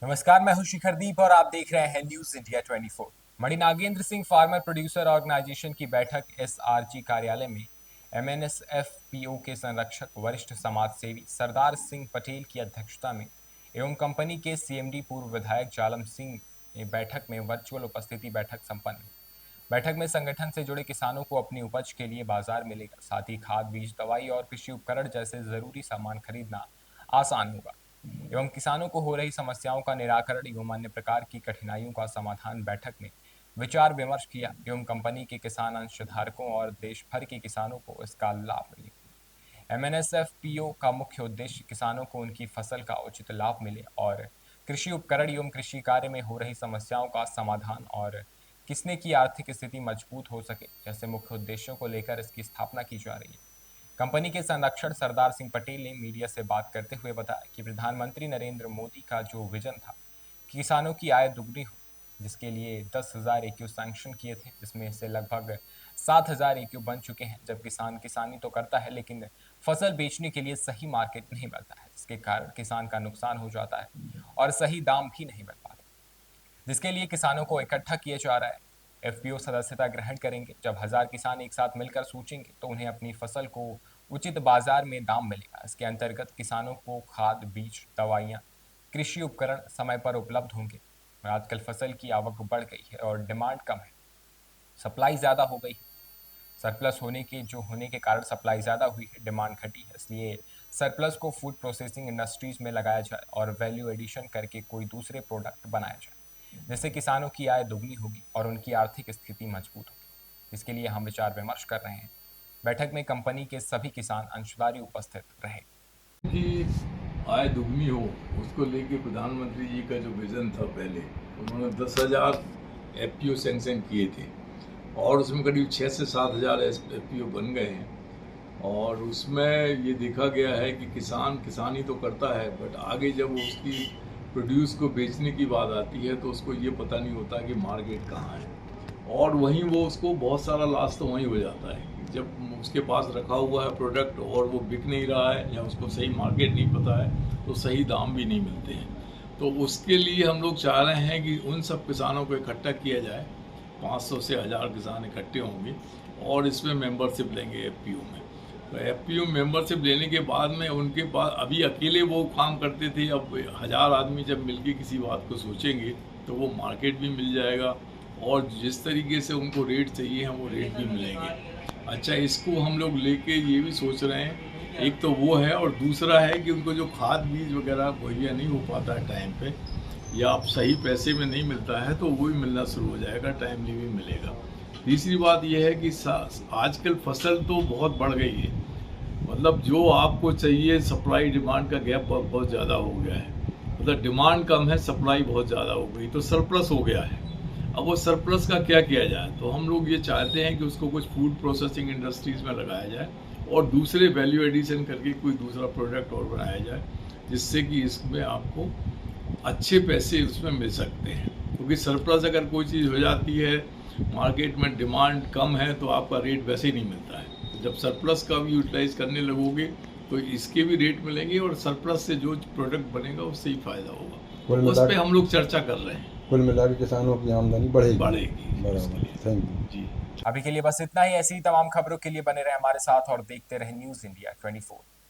नमस्कार, मैं हूं शिखरदीप और आप देख रहे हैं news India 24। Mani Nagendra Singh farmer producer organisation की बैठक एसआरजी कार्यालय में एमएनएसएफपीओ के संरक्षक वरिष्ठ समाज सेवी सरदार सिंह पटेल की अध्यक्षता में एवं कंपनी के सीएमडी पूर्व विधायक जालम सिंह ने बैठक में वर्चुअल उपस्थिति बैठक संपन्न हुई। बैठक में संगठन से जुड़े किसानों को अपनी उपज के लिए बाजार मिलेगा, साथ ही खाद, बीज, दवाई और कृषि उपकरण जैसे जरूरी सामान खरीदना आसान होगा एवं किसानों को हो रही समस्याओं का निराकरण एवं अन्य प्रकार की कठिनाइयों का समाधान। बैठक में विचार विमर्श किया एवं कंपनी के किसान अंशधारकों और देश भर के किसानों को इसका लाभ मिले। एमएनएसएफपीओ का मुख्य उद्देश्य किसानों को उनकी फसल का उचित लाभ मिले और कृषि उपकरण एवं कृषि कार्य में हो रही समस्याओं का समाधान और किसने की आर्थिक स्थिति मजबूत हो सके जैसे मुख्य उद्देश्यों को लेकर इसकी स्थापना की जा रही है। कंपनी के संरक्षक सरदार सिंह पटेल ने मीडिया से बात करते हुए बताया कि प्रधानमंत्री नरेंद्र मोदी का जो विजन था कि किसानों की आय दुगनी हो, जिसके लिए 10,000 एक्यू सैंक्शन किए थे, जिसमें से लगभग 7,000 एक्यू बन चुके हैं। जब किसान किसानी तो करता है लेकिन फसल बेचने के लिए सही मार्केट नहीं मिलता है, जिसके कारण किसान का नुकसान हो जाता है और सही दाम भी नहीं मिल पाता, जिसके लिए किसानों को इकट्ठा किया जा रहा है। एफपीओ सदस्यता ग्रहण करेंगे। जब 1,000 किसान एक साथ मिलकर सोचेंगे तो उन्हें अपनी फसल को उचित बाजार में दाम मिलेगा। इसके अंतर्गत किसानों को खाद, बीज, दवाइयाँ, कृषि उपकरण समय पर उपलब्ध होंगे। आजकल फसल की आवक बढ़ गई है और डिमांड कम है, सप्लाई ज़्यादा हो गई है। सरप्लस होने के कारण सप्लाई ज़्यादा हुई है, डिमांड घटी है। इसलिए सरप्लस को फूड प्रोसेसिंग इंडस्ट्रीज में लगाया जाए और वैल्यू एडिशन करके कोई दूसरे प्रोडक्ट बनाया जाए, जिससे किसानों की आय दुगनी होगी और उनकी आर्थिक स्थिति मजबूत होगी। इसके लिए हम विचार विमर्श कर रहे हैं। बैठक में कंपनी के सभी किसान अंशधारी उपस्थित रहे। कि आय दुगनी हो, उसको लेके प्रधानमंत्री जी का जो विजन था, पहले उन्होंने 10,000 एफपीओ सैंक्शन किए थे और उसमें करीब 6 से 7,000 एफपीओ बन गए हैं। और उसमें ये देखा गया है कि किसान किसानी तो करता है, बट आगे जब उसकी प्रोड्यूस को बेचने की बात आती है तो उसको ये पता नहीं होता कि मार्केट कहाँ है, और वहीं वो उसको बहुत सारा लॉस तो वहीं हो जाता है जब उसके पास रखा हुआ है प्रोडक्ट और वो बिक नहीं रहा है या उसको सही मार्केट नहीं पता है तो सही दाम भी नहीं मिलते हैं। तो उसके लिए हम लोग चाह रहे हैं कि उन सब किसानों को इकट्ठा किया जाए। 500 से 1,000 किसान इकट्ठे होंगे और इसमें मेंबरशिप लेंगे एफपीओ में। तो एफपीओ मेंबरशिप लेने के बाद में उनके पास, अभी अकेले वो काम करते थे, अब 1,000 आदमी जब मिलके किसी बात को सोचेंगे तो वो मार्केट भी मिल जाएगा और जिस तरीके से उनको रेट चाहिए हैं वो रेट भी मिलेंगे। अच्छा, इसको हम लोग लेके ये भी सोच रहे हैं, एक तो वो है और दूसरा है कि उनको जो खाद बीज वगैरह मुहैया नहीं हो पाता है टाइम पे, या आप सही पैसे में नहीं मिलता है, तो वो भी मिलना शुरू हो जाएगा, टाइमली भी मिलेगा। तीसरी बात यह है कि आजकल फसल तो बहुत बढ़ गई है, मतलब जो आपको चाहिए, सप्लाई डिमांड का गैप बहुत ज़्यादा हो गया है। मतलब डिमांड कम है, सप्लाई बहुत ज़्यादा हो गई, तो सरप्लस हो गया है। अब वो सरप्लस का क्या किया जाए, तो हम लोग ये चाहते हैं कि उसको कुछ फूड प्रोसेसिंग इंडस्ट्रीज़ में लगाया जाए और दूसरे वैल्यू एडिशन करके कोई दूसरा प्रोडक्ट और बनाया जाए, जिससे कि इसमें आपको अच्छे पैसे उसमें मिल सकते हैं। क्योंकि सरप्लस अगर कोई चीज़ हो जाती है, मार्केट में डिमांड कम है, तो आपका रेट वैसे ही नहीं मिलता है। तो जब सरप्लस का भी यूटिलाइज करने लगोगे तो इसके भी रेट मिलेंगे और सरप्लस से जो प्रोडक्ट बनेगा उससे ही फ़ायदा होगा। उस पर हम लोग चर्चा कर रहे हैं। कुल मिला के किसानों की आमदनी बढ़ेगी। बराबर। थैंक यू जी। अभी के लिए बस इतना ही। ऐसी ही तमाम खबरों के लिए बने रहे हमारे साथ और देखते रहे न्यूज इंडिया 24।